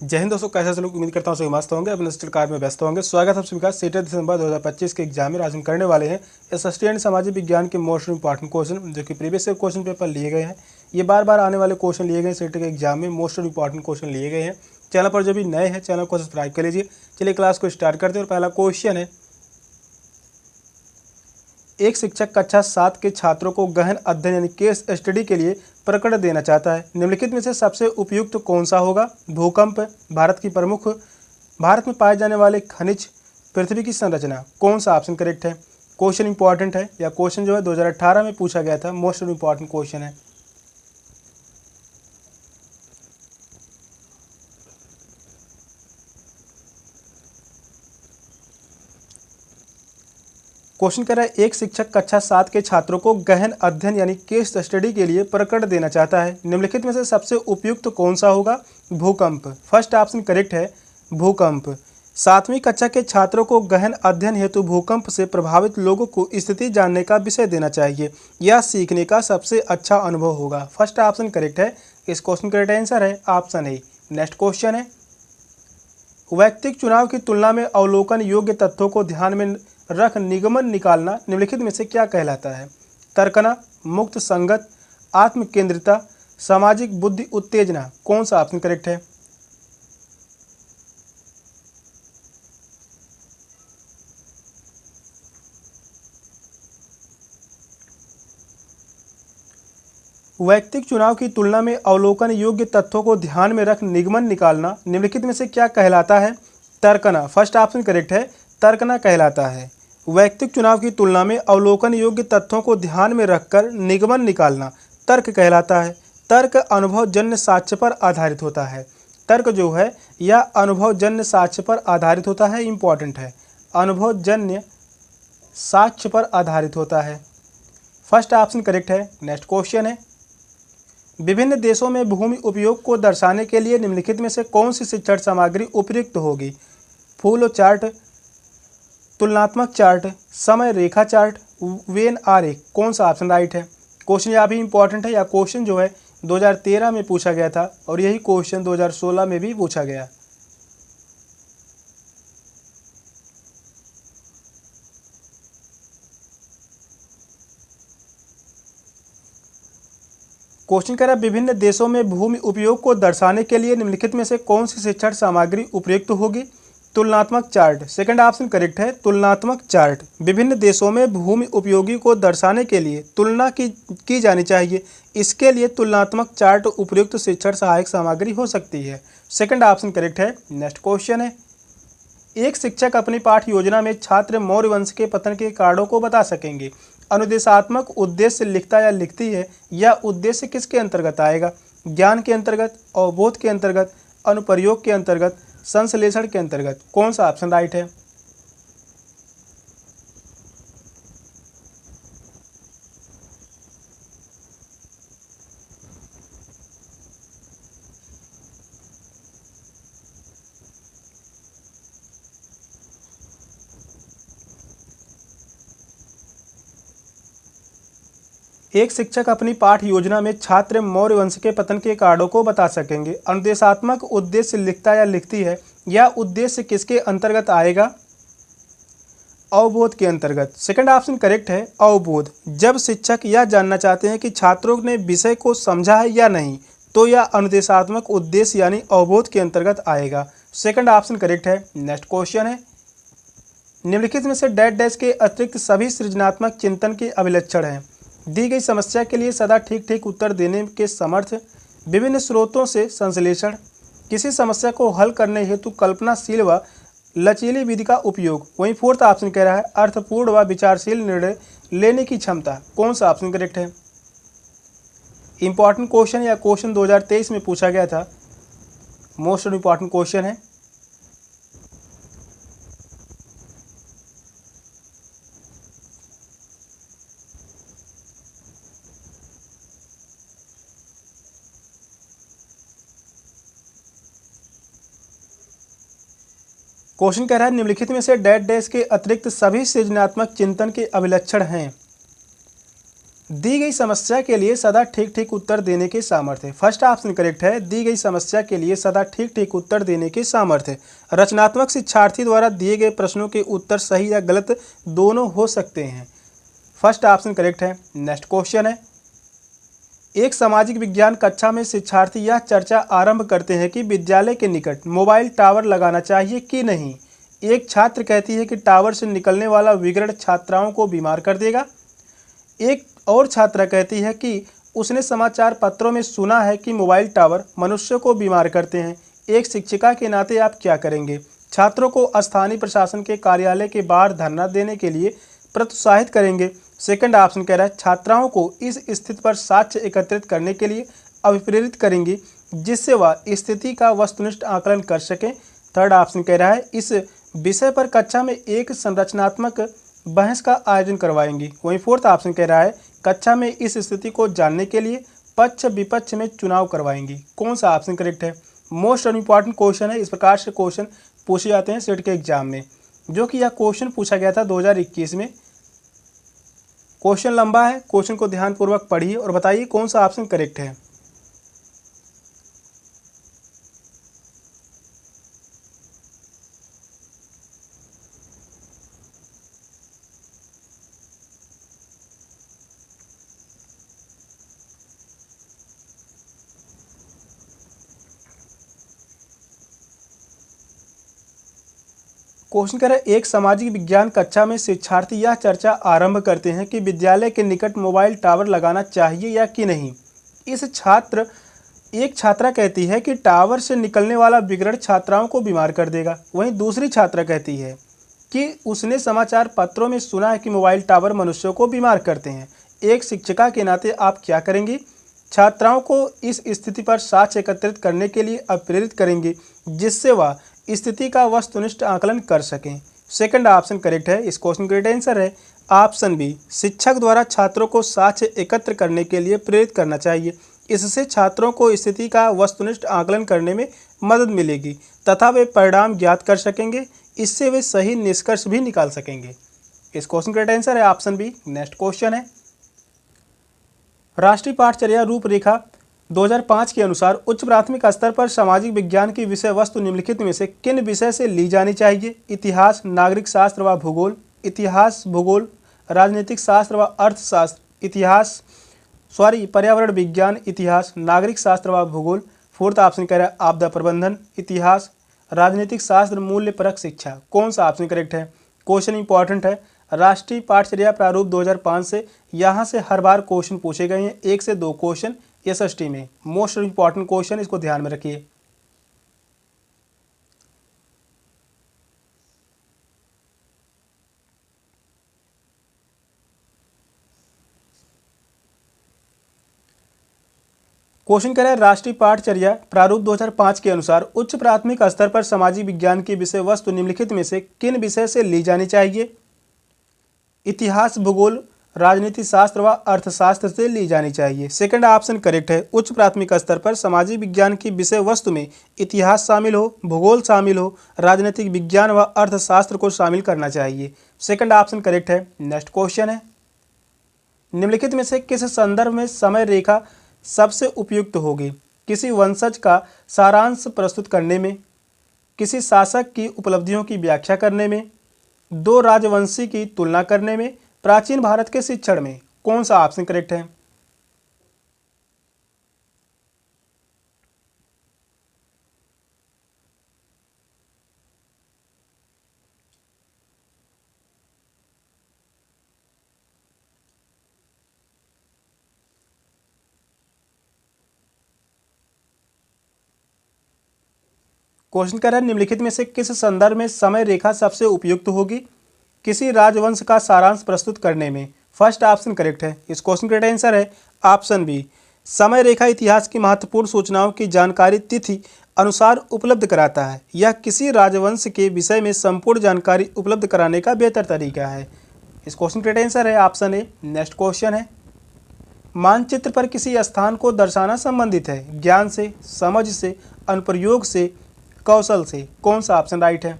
जय हिंद दोस्तों, कैसे लोग। उम्मीद करता हूँ सभी मस्त होंगे, अपने डिजिटल कार्य में व्यस्त होंगे। स्वागत है आप सभी का 7 दिसंबर 2025 के एग्जाम में। आज हम करने वाले हैं एसएसटी एंड सामाजिक विज्ञान के मोस्ट इंपॉर्टेंट क्वेश्चन, जो कि प्रीवियस ईयर क्वेश्चन पेपर लिए गए हैं। ये बार बार आने वाले क्वेश्चन लिए गए, सेट के एग्जाम में मोस्ट इंपॉर्टेंट क्वेश्चन लिए गए हैं। चैनल पर जो भी नए हैं, चैनल को सब्सक्राइब कर लीजिए। चलिए क्लास को स्टार्ट करते हैं। और पहला क्वेश्चन है, एक शिक्षक कक्षा 7 के छात्रों को गहन अध्ययन यानी केस स्टडी के लिए प्रकरण देना चाहता है। निम्नलिखित में से सबसे उपयुक्त कौन सा होगा? भूकंप, भारत में पाए जाने वाले खनिज, पृथ्वी की संरचना। कौन सा ऑप्शन करेक्ट है? क्वेश्चन इंपॉर्टेंट है, या क्वेश्चन जो है 2018 में पूछा गया था। मोस्ट इंपॉर्टेंट क्वेश्चन है। क्वेश्चन कह रहा है, एक शिक्षक कक्षा 7 के छात्रों को गहन अध्ययन यानी केस स्टडी के लिए प्रकरण देना चाहता है। निम्नलिखित में से सबसे उपयुक्त कौन सा होगा? भूकंप। फर्स्ट ऑप्शन करेक्ट है, भूकंप। 7वीं कक्षा के छात्रों को गहन अध्ययन हेतु भूकंप से प्रभावित लोगों को स्थिति जानने का विषय देना चाहिए। यह सीखने का सबसे अच्छा अनुभव होगा। फर्स्ट ऑप्शन करेक्ट है। इस क्वेश्चन का राइट आंसर है ऑप्शन ए। नेक्स्ट क्वेश्चन है, वैयक्तिक चुनाव की तुलना में अवलोकन योग्य तथ्यों को ध्यान में रख निगमन निकालना निम्नलिखित में से क्या कहलाता है? तर्कना, मुक्त संगत, आत्म केंद्रिता, सामाजिक बुद्धि उत्तेजना। कौन सा ऑप्शन करेक्ट है? वैयक्तिक चुनाव की तुलना में अवलोकन योग्य तथ्यों को ध्यान में रख निगमन निकालना निम्नलिखित में से क्या कहलाता है? तर्कना। फर्स्ट ऑप्शन करेक्ट है, तर्कना कहलाता है। वैयक्तिक चुनाव की तुलना में अवलोकन योग्य तथ्यों को ध्यान में रखकर निगमन निकालना तर्क कहलाता है। तर्क अनुभवजन्य साक्ष्य पर आधारित होता है। तर्क जो है यह अनुभवजन्य साक्ष्य पर आधारित होता है। इंपॉर्टेंट है, अनुभवजन्य साक्ष्य पर आधारित होता है। फर्स्ट ऑप्शन करेक्ट है। नेक्स्ट क्वेश्चन है, विभिन्न देशों में भूमि उपयोग को दर्शाने के लिए निम्नलिखित में से कौन सी शिक्षण सामग्री उपयुक्त होगी? फूलो चार्ट, तुलनात्मक चार्ट, समय रेखा चार्ट, वेन आरेख। कौन सा ऑप्शन राइट है? क्वेश्चन यह भी इंपॉर्टेंट है, या क्वेश्चन जो है 2013 में पूछा गया था, और यही क्वेश्चन 2016 में भी पूछा गया। क्वेश्चन कह रहा है, विभिन्न देशों में भूमि उपयोग को दर्शाने के लिए निम्नलिखित में से कौन सी शिक्षण सामग्री उपयुक्त होगी? तुलनात्मक चार्ट। सेकंड ऑप्शन करेक्ट है, तुलनात्मक चार्ट। विभिन्न देशों में भूमि उपयोगी को दर्शाने के लिए तुलना की जानी चाहिए। इसके लिए तुलनात्मक चार्ट उपयुक्त शिक्षण सहायक सामग्री हो सकती है। सेकंड ऑप्शन करेक्ट है। नेक्स्ट क्वेश्चन है, एक शिक्षक अपनी पाठ योजना में छात्र मौर्य वंश के पतन के कारणों को बता सकेंगे। अनुदेशात्मक उद्देश्य लिखता या लिखती है, यह उद्देश्य किसके अंतर्गत आएगा? ज्ञान के अंतर्गत, अवबोध के अंतर्गत, अनुप्रयोग के अंतर्गत, संश्लेषण के अंतर्गत। कौन सा ऑप्शन राइट है? एक शिक्षक अपनी पाठ योजना में छात्र मौर्य वंश के पतन के कारणों को बता सकेंगे। अनुदेशात्मक उद्देश्य लिखता या लिखती है, यह उद्देश्य किसके अंतर्गत आएगा? अवबोध के अंतर्गत। सेकंड ऑप्शन करेक्ट है, अवबोध। जब शिक्षक यह जानना चाहते हैं कि छात्रों ने विषय को समझा है या नहीं, तो यह अनुदेशात्मक उद्देश्य यानी अवबोध के अंतर्गत आएगा। सेकंड ऑप्शन करेक्ट है। नेक्स्ट क्वेश्चन है, निम्नलिखित में से डैश डैश के अतिरिक्त सभी सृजनात्मक चिंतन के अभिलक्षण हैं। दी गई समस्या के लिए सदा ठीक ठीक उत्तर देने के समर्थ, विभिन्न स्रोतों से संश्लेषण, किसी समस्या को हल करने हेतु कल्पनाशील व लचीली विधि का उपयोग। वहीं फोर्थ ऑप्शन कह रहा है अर्थपूर्ण व विचारशील निर्णय लेने की क्षमता। कौन सा ऑप्शन करेक्ट है? इंपॉर्टेंट क्वेश्चन, या क्वेश्चन 2023 में पूछा गया था। मोस्ट इंपॉर्टेंट क्वेश्चन है। क्वेश्चन कह रहा है, निम्नलिखित में से डैश डैश के अतिरिक्त सभी सृजनात्मक चिंतन के अभिलक्षण हैं। दी गई समस्या के लिए सदा ठीक ठीक उत्तर देने के सामर्थ्य। फर्स्ट ऑप्शन करेक्ट है, दी गई समस्या के लिए सदा ठीक ठीक उत्तर देने के सामर्थ्य। रचनात्मक शिक्षार्थी द्वारा दिए गए प्रश्नों के उत्तर सही या गलत दोनों हो सकते हैं। फर्स्ट ऑप्शन करेक्ट है। नेक्स्ट क्वेश्चन है, एक सामाजिक विज्ञान कक्षा में शिक्षार्थी यह चर्चा आरंभ करते हैं कि विद्यालय के निकट मोबाइल टावर लगाना चाहिए कि नहीं। एक छात्र कहती है कि टावर से निकलने वाला विकिरण छात्राओं को बीमार कर देगा। एक और छात्रा कहती है कि उसने समाचार पत्रों में सुना है कि मोबाइल टावर मनुष्य को बीमार करते हैं। एक शिक्षिका के नाते आप क्या करेंगे। छात्रों को स्थानीय प्रशासन के कार्यालय के बाहर धरना देने के लिए प्रोत्साहित करेंगे। सेकंड ऑप्शन कह रहा है छात्राओं को इस स्थिति पर साक्ष्य एकत्रित करने के लिए अभिप्रेरित करेंगी जिससे वह स्थिति का वस्तुनिष्ठ आकलन कर सकें। थर्ड ऑप्शन कह रहा है इस विषय पर कक्षा में एक संरचनात्मक बहस का आयोजन करवाएंगी। वहीं फोर्थ ऑप्शन कह रहा है कक्षा में इस स्थिति को जानने के लिए पक्ष विपक्ष में चुनाव करवाएंगी। कौन सा ऑप्शन करेक्ट है। मोस्ट इम्पॉर्टेंट क्वेश्चन है। इस प्रकार से क्वेश्चन पूछे जाते हैं सेट के एग्जाम में, जो कि यह क्वेश्चन पूछा गया था 2021 में। क्वेश्चन लंबा है, क्वेश्चन को ध्यानपूर्वक पढ़िए और बताइए कौन सा ऑप्शन करेक्ट है। क्वेश्चन कह रहा है एक सामाजिक विज्ञान कक्षा में शिक्षार्थी यह चर्चा आरंभ करते हैं कि विद्यालय के निकट मोबाइल टावर लगाना चाहिए या कि नहीं। एक छात्रा कहती है कि टावर से निकलने वाला विकिरण छात्राओं को बीमार कर देगा। वहीं दूसरी छात्रा कहती है कि उसने समाचार पत्रों में सुना है कि मोबाइल टावर मनुष्यों को बीमार करते हैं। एक शिक्षिका के नाते आप क्या करेंगी। छात्राओं को इस स्थिति पर साक्ष्य एकत्रित करने के लिए प्रेरित करेंगे जिससे वह स्थिति का वस्तुनिष्ठ आकलन कर सकें। सेकंड ऑप्शन करेक्ट है। इस क्वेश्चन का राइट आंसर है ऑप्शन बी, शिक्षक द्वारा छात्रों को साक्ष्य एकत्र करने के लिए प्रेरित करना चाहिए। इससे छात्रों को स्थिति का वस्तुनिष्ठ आकलन करने में मदद मिलेगी तथा वे परिणाम ज्ञात कर सकेंगे। इससे वे सही निष्कर्ष भी निकाल सकेंगे। इस क्वेश्चन का राइट आंसर है ऑप्शन बी। नेक्स्ट क्वेश्चन है, राष्ट्रीय पाठचर्या रूपरेखा 2005 के अनुसार उच्च प्राथमिक स्तर पर सामाजिक विज्ञान की विषय वस्तु निम्नलिखित में से किन विषय से ली जानी चाहिए। इतिहास, नागरिक शास्त्र व भूगोल, इतिहास भूगोल, राजनीतिक शास्त्र व अर्थशास्त्र, पर्यावरण विज्ञान, इतिहास, नागरिक शास्त्र व भूगोल। फोर्थ ऑप्शन कह रहा है आपदा प्रबंधन, इतिहास, राजनीतिक शास्त्र, मूल्य परक शिक्षा। कौन सा ऑप्शन करेक्ट है। क्वेश्चन इंपॉर्टेंट है। राष्ट्रीय पाठचर्या प्रारूप 2005 से यहाँ से हर बार क्वेश्चन पूछे गए हैं, 1 से 2 क्वेश्चन एसएसटी में। मोस्ट इंपॉर्टेंट क्वेश्चन, इसको ध्यान में रखिए। क्वेश्चन कह रहा है राष्ट्रीय पाठचर्या प्रारूप 2005 के अनुसार उच्च प्राथमिक स्तर पर सामाजिक विज्ञान की विषय वस्तु निम्नलिखित में से किन विषय से ली जानी चाहिए। इतिहास, भूगोल, राजनीति शास्त्र व अर्थशास्त्र से ली जानी चाहिए। सेकंड ऑप्शन करेक्ट है। उच्च प्राथमिक स्तर पर सामाजिक विज्ञान की विषय वस्तु में इतिहास शामिल हो, भूगोल शामिल हो, राजनीतिक विज्ञान व अर्थशास्त्र को शामिल करना चाहिए। सेकंड ऑप्शन करेक्ट है। नेक्स्ट क्वेश्चन है, निम्नलिखित में से किस संदर्भ में समय रेखा सबसे उपयुक्त होगी। किसी वंशज का सारांश प्रस्तुत करने में, किसी शासक की उपलब्धियों की व्याख्या करने में, दो राजवंशी की तुलना करने में, प्राचीन भारत के शिक्षण में। कौन सा ऑप्शन करेक्ट है। क्वेश्चन कर रहा है निम्नलिखित में से किस संदर्भ में समय रेखा सबसे उपयुक्त होगी। किसी राजवंश का सारांश प्रस्तुत करने में। फर्स्ट ऑप्शन करेक्ट है। इस क्वेश्चन का राइट आंसर है ऑप्शन बी। समय रेखा इतिहास की महत्वपूर्ण सूचनाओं की जानकारी तिथि अनुसार उपलब्ध कराता है। यह किसी राजवंश के विषय में संपूर्ण जानकारी उपलब्ध कराने का बेहतर तरीका है। इस क्वेश्चन का राइट आंसर है ऑप्शन ए। नेक्स्ट क्वेश्चन है, मानचित्र पर किसी स्थान को दर्शाना संबंधित है ज्ञान से, समझ से, अनुप्रयोग से, कौशल से। कौन सा ऑप्शन राइट है।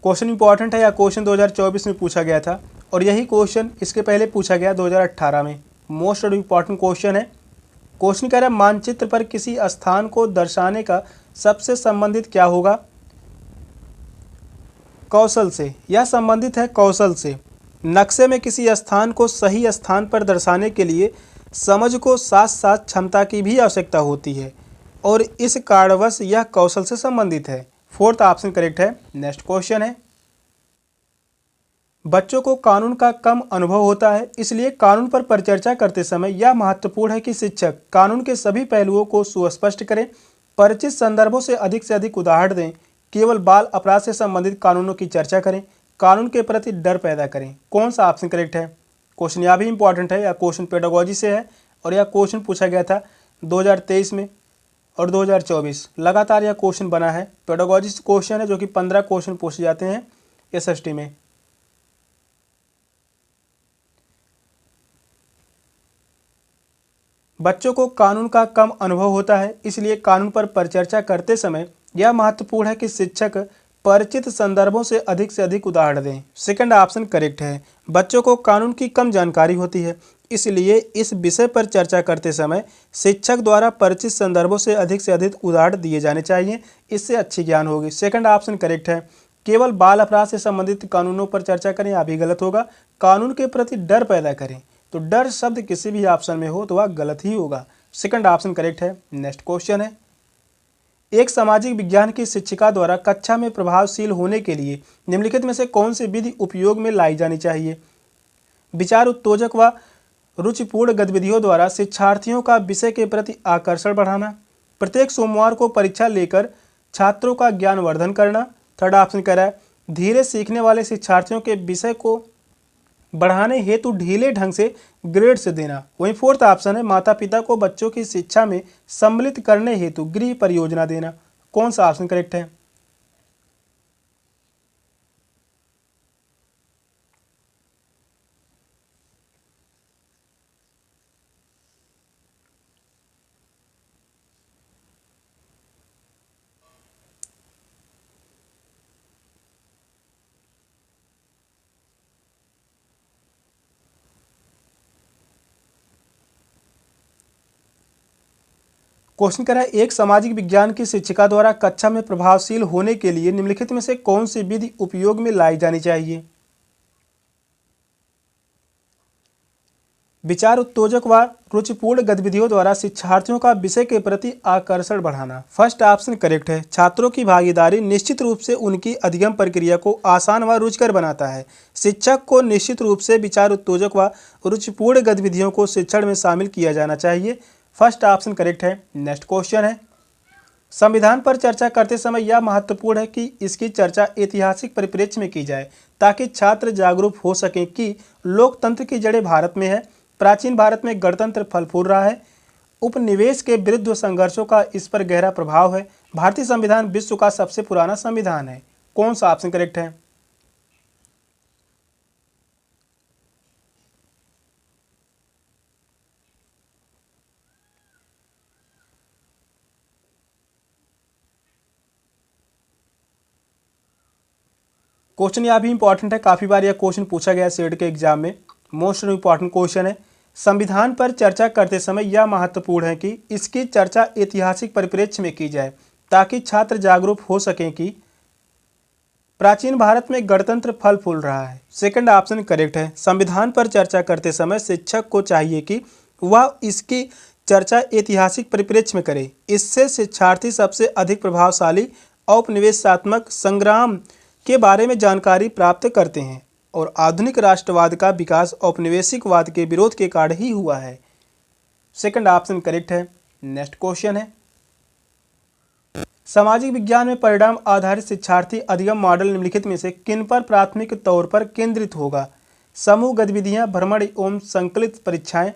क्वेश्चन इंपॉर्टेंट है या क्वेश्चन 2024 में पूछा गया था और यही क्वेश्चन इसके पहले पूछा गया 2018 में। मोस्ट इंपॉर्टेंट क्वेश्चन है। क्वेश्चन कह रहा है मानचित्र पर किसी स्थान को दर्शाने का सबसे संबंधित क्या होगा? कौशल से। यह संबंधित है कौशल से। नक्शे में किसी स्थान को सही स्थान पर दर्शाने के लिए समझ को साथ साथ क्षमता की भी आवश्यकता होती है और इस कारणवश यह कौशल से संबंधित है। फोर्थ ऑप्शन करेक्ट है। नेक्स्ट क्वेश्चन है, बच्चों को कानून का कम अनुभव होता है, इसलिए कानून पर परिचर्चा करते समय यह महत्वपूर्ण है कि शिक्षक कानून के सभी पहलुओं को सुस्पष्ट करें, परिचित संदर्भों से अधिक उदाहरण दें, केवल बाल अपराध से संबंधित कानूनों की चर्चा करें, कानून के प्रति डर पैदा करें। कौन सा ऑप्शन करेक्ट है? क्वेश्चन यह भी इंपॉर्टेंट है। यह क्वेश्चन पेडागोजी से है और यह क्वेश्चन पूछा गया था 2023 में और 2024 लगातार यह क्वेश्चन बना है। पेडागोजी क्वेश्चन है जो कि 15 क्वेश्चन पूछे जाते हैं एसएसटी में। बच्चों को कानून का कम अनुभव होता है, इसलिए कानून पर परिचर्चा करते समय यह महत्वपूर्ण है कि शिक्षक परिचित संदर्भों से अधिक उदाहरण दें। सेकंड ऑप्शन करेक्ट है। बच्चों को कानून की कम जानकारी होती है, इसलिए इस विषय पर चर्चा करते समय शिक्षक द्वारा परिचित संदर्भों से अधिक उदाहरण दिए जाने चाहिए, इससे अच्छी ज्ञान होगी। सेकंड ऑप्शन करेक्ट है। केवल बाल अपराध से संबंधित कानूनों पर चर्चा करें, यह भी गलत होगा। कानून के प्रति डर पैदा करें, तो डर शब्द किसी भी ऑप्शन में हो तो वह गलत ही होगा। सेकंड ऑप्शन करेक्ट है। नेक्स्ट क्वेश्चन है, एक सामाजिक विज्ञान की शिक्षिका द्वारा कक्षा में प्रभावशील होने के लिए निम्नलिखित में से कौन सी विधि उपयोग में लाई जानी चाहिए? विचार उत्तेजक व रुचिपूर्ण गतिविधियों द्वारा शिक्षार्थियों का विषय के प्रति आकर्षण बढ़ाना, प्रत्येक सोमवार को परीक्षा लेकर छात्रों का ज्ञानवर्धन करना। थर्ड ऑप्शन कह रहा है धीरे सीखने वाले शिक्षार्थियों के विषय को बढ़ाने हेतु ढीले ढंग से ग्रेड से देना। वहीं फोर्थ ऑप्शन है माता पिता को बच्चों की शिक्षा में सम्मिलित करने हेतु गृह परियोजना देना। कौन सा ऑप्शन करेक्ट है? क्वेश्चन कह रहा है एक सामाजिक विज्ञान की शिक्षिका द्वारा कक्षा में प्रभावशील होने के लिए निम्नलिखित में से कौन सी विधि उपयोग में लाई जानी चाहिए? विचार उत्तेजक व रुचिपूर्ण गतिविधियों द्वारा शिक्षार्थियों का विषय के प्रति आकर्षण बढ़ाना। फर्स्ट ऑप्शन करेक्ट है। छात्रों की भागीदारी निश्चित रूप से उनकी अधिगम प्रक्रिया को आसान व रुचिकर बनाता है। शिक्षक को निश्चित रूप से विचार उत्तेजक व रुचिपूर्ण गतिविधियों को शिक्षण में शामिल किया जाना चाहिए। फर्स्ट ऑप्शन करेक्ट है। नेक्स्ट क्वेश्चन है, संविधान पर चर्चा करते समय यह महत्वपूर्ण है कि इसकी चर्चा ऐतिहासिक परिप्रेक्ष्य में की जाए ताकि छात्र जागरूक हो सकें कि लोकतंत्र की जड़ें भारत में है, प्राचीन भारत में गणतंत्र फल फूल रहा है, उपनिवेश के विरुद्ध संघर्षों का इस पर गहरा प्रभाव है, भारतीय संविधान विश्व का सबसे पुराना संविधान है। कौन सा ऑप्शन करेक्ट है? क्वेश्चन यह भी इंपॉर्टेंट है, काफ़ी बार यह क्वेश्चन पूछा गया सेट के एग्जाम में। मोस्ट इंपॉर्टेंट क्वेश्चन है, संविधान पर चर्चा करते समय यह महत्वपूर्ण है कि इसकी चर्चा ऐतिहासिक परिप्रेक्ष्य में की जाए ताकि छात्र जागरूक हो सकें कि प्राचीन भारत में गणतंत्र फल फूल रहा है। सेकंड ऑप्शन करेक्ट है। संविधान पर चर्चा करते समय शिक्षक को चाहिए कि वह इसकी चर्चा ऐतिहासिक परिप्रेक्ष्य में करे, इससे शिक्षार्थी सबसे अधिक प्रभावशाली औपनिवेशात्मक संग्राम के बारे में जानकारी प्राप्त करते हैं और आधुनिक राष्ट्रवाद का विकास औपनिवेशिकवाद के विरोध के कारण ही हुआ है। सेकंड ऑप्शन करेक्ट है। नेक्स्ट क्वेश्चन है, सामाजिक विज्ञान में परिणाम आधारित शिक्षार्थी अधिगम मॉडल निम्नलिखित में से किन पर प्राथमिक तौर पर केंद्रित होगा? समूह गतिविधियां, भ्रमण एवं संकलित परीक्षाएं,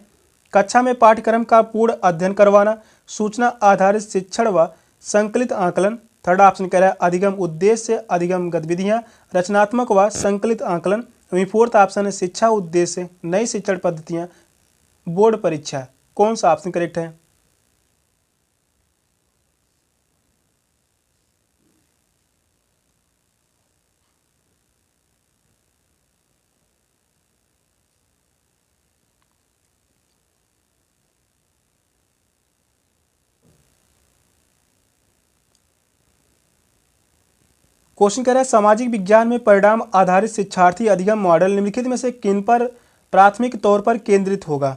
कक्षा में पाठ्यक्रम का पूर्ण अध्ययन करवाना, सूचना आधारित शिक्षण व संकलित आकलन। थर्ड ऑप्शन कह रहा है अधिगम उद्देश्य, अधिगम गतिविधियां, रचनात्मक व संकलित आकलन। वहीं फोर्थ ऑप्शन है शिक्षा उद्देश्य, नई शिक्षण पद्धतियां, बोर्ड परीक्षा। कौन सा ऑप्शन करेक्ट है? क्वेश्चन कह रहा है सामाजिक विज्ञान में परिणाम आधारित शिक्षार्थी अधिगम मॉडल निम्नलिखित में से किन पर प्राथमिक तौर पर केंद्रित होगा?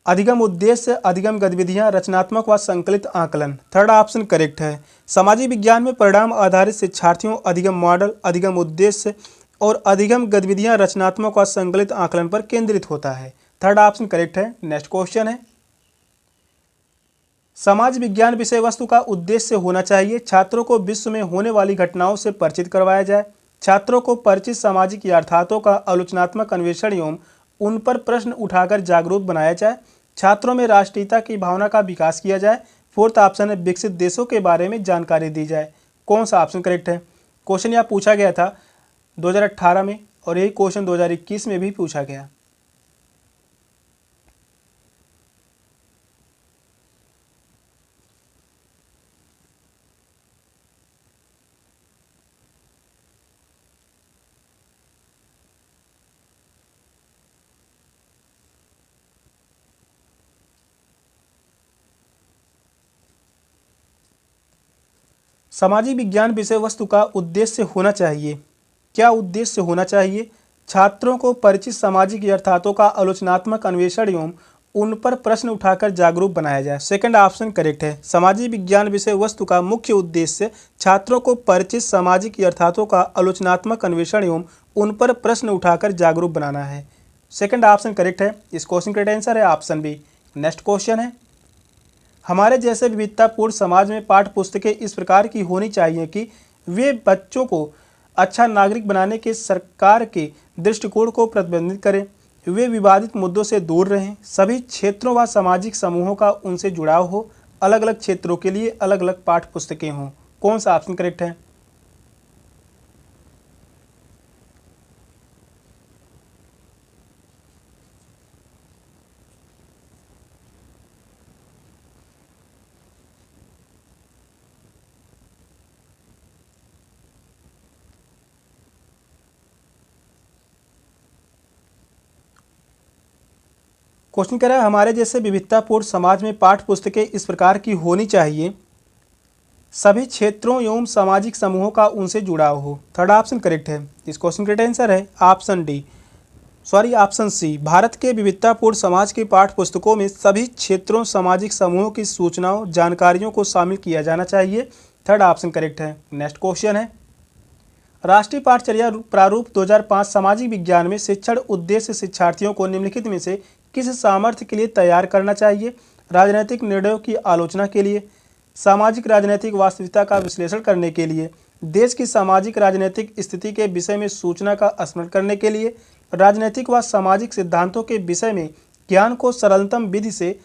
अधिगम उद्देश्य, अधिगम गतिविधियां, रचनात्मक व संकलित आकलन। थर्ड ऑप्शन करेक्ट है। सामाजिक विज्ञान में परिणाम आधारित शिक्षार्थियों अधिगम मॉडल, अधिगम उद्देश्य और अधिगम गतिविधियां रचनात्मक व संकलित आकलन पर केंद्रित होता है। थर्ड ऑप्शन करेक्ट है। नेक्स्ट क्वेश्चन है समाज विज्ञान विषय वस्तु का उद्देश्य होना चाहिए छात्रों को विश्व में होने वाली घटनाओं से परिचित करवाया जाए, छात्रों को परिचित सामाजिक यथार्थों का आलोचनात्मक अन्वेषण एवं उन पर प्रश्न उठाकर जागरूक बनाया जाए, छात्रों में राष्ट्रीयता की भावना का विकास किया जाए। फोर्थ ऑप्शन है विकसित देशों के बारे में जानकारी दी जाए। कौन सा ऑप्शन करेक्ट है? क्वेश्चन यह पूछा गया था 2018 में और यही क्वेश्चन 2021 में भी पूछा गया। सामाजिक विज्ञान विषय वस्तु का उद्देश्य होना चाहिए। क्या उद्देश्य होना चाहिए? छात्रों को परिचित सामाजिक यथार्थों का आलोचनात्मक अन्वेषण एवं उन पर प्रश्न उठाकर जागरूक बनाया जाए। सेकंड ऑप्शन करेक्ट है। सामाजिक विज्ञान विषय वस्तु का मुख्य उद्देश्य छात्रों को परिचित सामाजिक यथार्थों का आलोचनात्मक अन्वेषण एवं उन पर प्रश्न उठाकर जागरूक बनाना है। सेकंड ऑप्शन करेक्ट है। इस क्वेश्चन का आंसर है ऑप्शन बी। नेक्स्ट क्वेश्चन है हमारे जैसे विविधतापूर्ण समाज में पाठ्य पुस्तकें इस प्रकार की होनी चाहिए कि वे बच्चों को अच्छा नागरिक बनाने के सरकार के दृष्टिकोण को प्रतिबिंबित करें, वे विवादित मुद्दों से दूर रहें, सभी क्षेत्रों व सामाजिक समूहों का उनसे जुड़ाव हो, अलग अलग क्षेत्रों के लिए अलग अलग पाठ्य पुस्तकें हों। कौन सा ऑप्शन करेक्ट है? क्वेश्चन कह रहा है हमारे जैसे विविधतापूर्ण समाज में पाठ्य पुस्तकें इस प्रकार की होनी चाहिए, सभी क्षेत्रों एवं सामाजिक समूहों का उनसे जुड़ाव हो। थर्ड ऑप्शन करेक्ट है। इस क्वेश्चन का आंसर है ऑप्शन सी। भारत के विविधतापूर्ण समाज की पाठ्य पुस्तकों में सभी क्षेत्रों सामाजिक समूहों की सूचनाओं जानकारियों को शामिल किया जाना चाहिए। थर्ड ऑप्शन करेक्ट है। नेक्स्ट क्वेश्चन है राष्ट्रीय पाठचर्या प्रारूप 2005 सामाजिक विज्ञान में शिक्षण उद्देश्य शिक्षार्थियों को निम्नलिखित में से किस सामर्थ्य के लिए तैयार करना चाहिए? राजनीतिक निर्णयों की आलोचना के लिए, सामाजिक राजनीतिक वास्तविकता का विश्लेषण करने के लिए, देश की सामाजिक राजनीतिक स्थिति के विषय में सूचना का स्मरण करने के लिए, राजनीतिक व सामाजिक सिद्धांतों के विषय में ज्ञान को सरलतम विधि से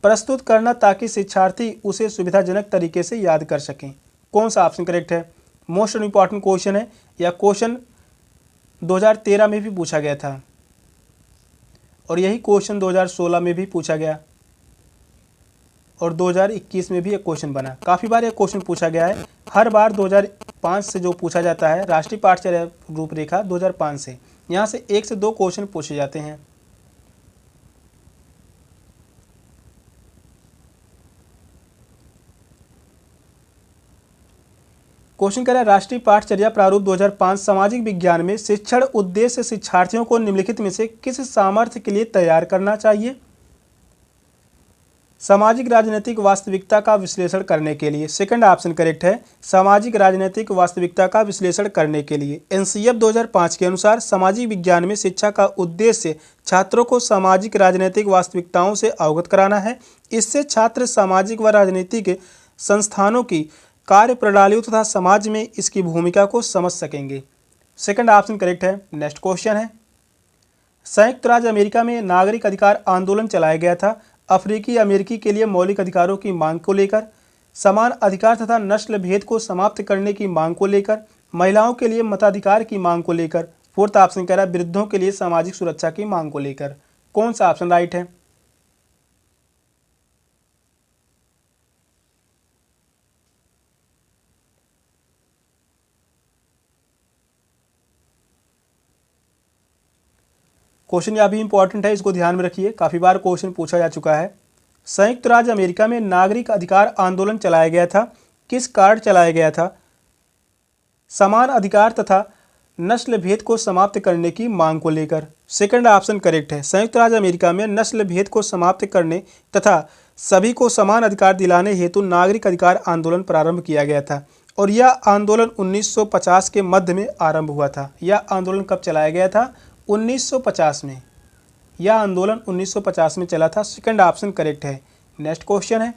प्रस्तुत करना ताकि शिक्षार्थी उसे सुविधाजनक तरीके से याद कर सकें। कौन सा ऑप्शन करेक्ट है? मोस्ट इम्पॉर्टेंट क्वेश्चन है। यह क्वेश्चन 2013 में भी पूछा गया था और यही क्वेश्चन 2016 में भी पूछा गया और 2021 में भी एक क्वेश्चन बना। काफ़ी बार यह क्वेश्चन पूछा गया है। हर बार 2005 से जो पूछा जाता है राष्ट्रीय पाठचर्या रूपरेखा 2005 से, यहाँ से 1 से 2 क्वेश्चन पूछे जाते हैं। क्वेश्चन कह रहा है राष्ट्रीय पाठचर्या प्रारूप 2005 सामाजिक विज्ञान में शिक्षण उद्देश्य शिक्षार्थियों को निम्नलिखित में से किस सामर्थ्य के लिए तैयार करना चाहिए? सामाजिक राजनीतिक वास्तविकता का विश्लेषण करने के लिए। सेकंड ऑप्शन करेक्ट है। सामाजिक राजनीतिक वास्तविकता का विश्लेषण करने के लिए। एनसीएफ 2005 के अनुसार सामाजिक विज्ञान में शिक्षा का उद्देश्य छात्रों को सामाजिक राजनीतिक वास्तविकताओं से अवगत कराना है। इससे छात्र सामाजिक व राजनीतिक संस्थानों की कार्य प्रणालियों तथा समाज में इसकी भूमिका को समझ सकेंगे। सेकंड ऑप्शन करेक्ट है। नेक्स्ट क्वेश्चन है संयुक्त राज्य अमेरिका में नागरिक अधिकार आंदोलन चलाया गया था अफ्रीकी अमेरिकी के लिए मौलिक अधिकारों की मांग को लेकर, समान अधिकार तथा नस्ल भेद को समाप्त करने की मांग को लेकर, महिलाओं के लिए मताधिकार की मांग को लेकर। फोर्थ ऑप्शन कह रहा है वृद्धों के लिए सामाजिक सुरक्षा की मांग को लेकर। कौन सा ऑप्शन राइट है? क्वेश्चन यह भी इंपॉर्टेंट है, इसको ध्यान में रखिए। काफ़ी बार क्वेश्चन पूछा जा चुका है। संयुक्त राज्य अमेरिका में नागरिक अधिकार आंदोलन चलाया गया था, किस कारण चलाया गया था? समान अधिकार तथा नस्ल भेद को समाप्त करने की मांग को लेकर। सेकंड ऑप्शन करेक्ट है। संयुक्त राज्य अमेरिका में नस्ल भेद को समाप्त करने तथा सभी को समान अधिकार दिलाने हेतु नागरिक अधिकार आंदोलन प्रारंभ किया गया था और यह आंदोलन 1950 के मध्य में आरंभ हुआ था। यह आंदोलन कब चलाया गया था? 1950 में। यह आंदोलन 1950 में चला था। सेकंड ऑप्शन करेक्ट है। नेक्स्ट क्वेश्चन है,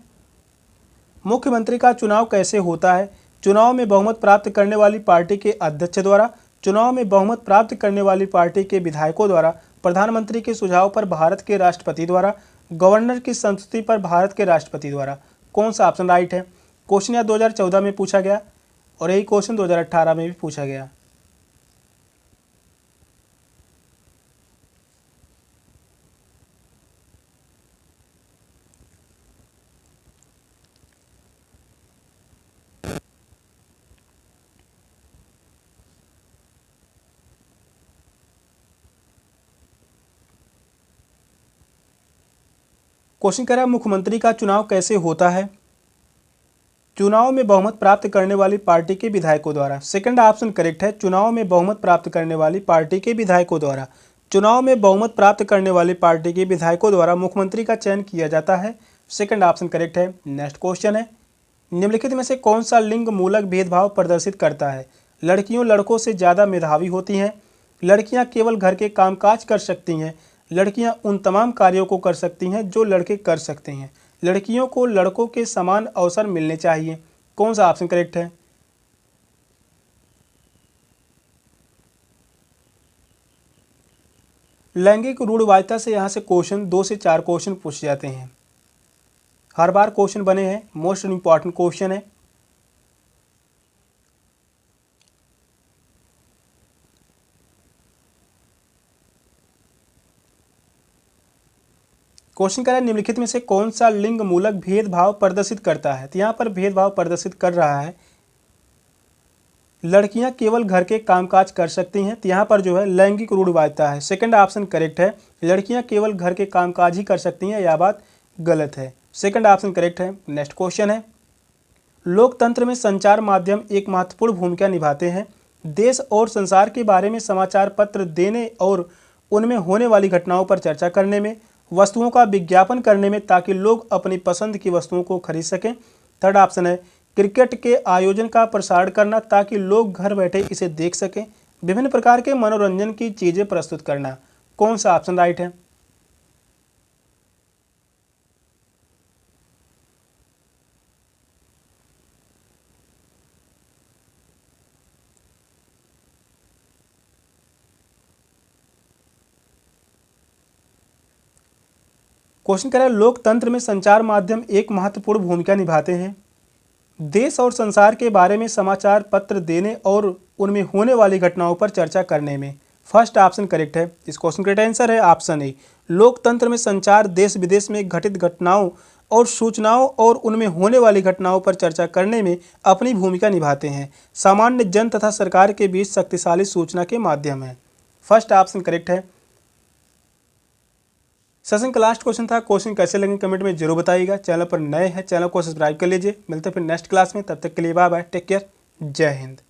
मुख्यमंत्री का चुनाव कैसे होता है? चुनाव में बहुमत प्राप्त करने वाली पार्टी के अध्यक्ष द्वारा, चुनाव में बहुमत प्राप्त करने वाली पार्टी के विधायकों द्वारा, प्रधानमंत्री के सुझाव पर भारत के राष्ट्रपति द्वारा, गवर्नर की संस्तुति पर भारत के राष्ट्रपति द्वारा। कौन सा ऑप्शन राइट है? क्वेश्चन यह 2014 में पूछा गया और यही क्वेश्चन 2018 में भी पूछा गया। क्वेश्चन कह रहा है मुख्यमंत्री का चुनाव कैसे होता है? चुनाव में बहुमत प्राप्त करने वाली पार्टी के विधायकों द्वारा। सेकंड ऑप्शन करेक्ट है। चुनाव में बहुमत प्राप्त करने वाली पार्टी के विधायकों द्वारा। चुनाव में बहुमत प्राप्त करने वाली पार्टी के विधायकों द्वारा मुख्यमंत्री का चयन किया जाता है। सेकंड ऑप्शन करेक्ट है। नेक्स्ट क्वेश्चन है, निम्नलिखित में से कौन सा लिंग मूलक भेदभाव प्रदर्शित करता है? लड़कियों लड़कों से ज़्यादा मेधावी होती हैं। लड़कियां केवल घर के कामकाज कर सकती हैं। लड़कियां उन तमाम कार्यों को कर सकती हैं जो लड़के कर सकते हैं। लड़कियों को लड़कों के समान अवसर मिलने चाहिए। कौन सा ऑप्शन करेक्ट है? लैंगिक रूढ़िवादिता से यहाँ से क्वेश्चन 2 से 4 क्वेश्चन पूछे जाते हैं। हर बार क्वेश्चन बने हैं, मोस्ट इंपॉर्टेंट क्वेश्चन है। क्वेश्चन कह रहा है निम्नलिखित में से कौन सा लिंग मूलक भेदभाव प्रदर्शित करता है? तो यहाँ पर भेदभाव प्रदर्शित कर रहा है लड़कियां केवल घर के कामकाज कर सकती हैं। तो यहाँ पर जो है लैंगिक रूढ़िवादिता है। सेकंड ऑप्शन करेक्ट है। लड़कियां केवल घर के कामकाज ही कर सकती हैं, यह बात गलत है। सेकंड ऑप्शन करेक्ट है। नेक्स्ट क्वेश्चन है, लोकतंत्र में संचार माध्यम एक महत्वपूर्ण भूमिका निभाते हैं। देश और संसार के बारे में समाचार पत्र देने और उनमें होने वाली घटनाओं पर चर्चा करने में, वस्तुओं का विज्ञापन करने में ताकि लोग अपनी पसंद की वस्तुओं को खरीद सकें। थर्ड ऑप्शन है क्रिकेट के आयोजन का प्रसारण करना ताकि लोग घर बैठे इसे देख सकें। विभिन्न प्रकार के मनोरंजन की चीज़ें प्रस्तुत करना। कौन सा ऑप्शन राइट है? क्वेश्चन कह रहा है लोकतंत्र में संचार माध्यम एक महत्वपूर्ण भूमिका निभाते हैं। देश और संसार के बारे में समाचार पत्र देने और उनमें होने वाली घटनाओं पर चर्चा करने में। फर्स्ट ऑप्शन करेक्ट है। इस क्वेश्चन का आंसर है ऑप्शन ए। लोकतंत्र में संचार देश विदेश में घटित घटनाओं और सूचनाओं और उनमें होने वाली घटनाओं पर चर्चा करने में अपनी भूमिका निभाते हैं। सामान्य जन तथा सरकार के बीच शक्तिशाली सूचना के माध्यम है। फर्स्ट ऑप्शन करेक्ट है। सेशन का लास्ट क्वेश्चन था। क्वेश्चन कैसे लगे कमेंट में जरूर बताइएगा। चैनल पर नए हैं, चैनल को सब्सक्राइब कर लीजिए। मिलते हैं फिर नेक्स्ट क्लास में, तब तक के लिए बाय बाय, टेक केयर, जय हिंद।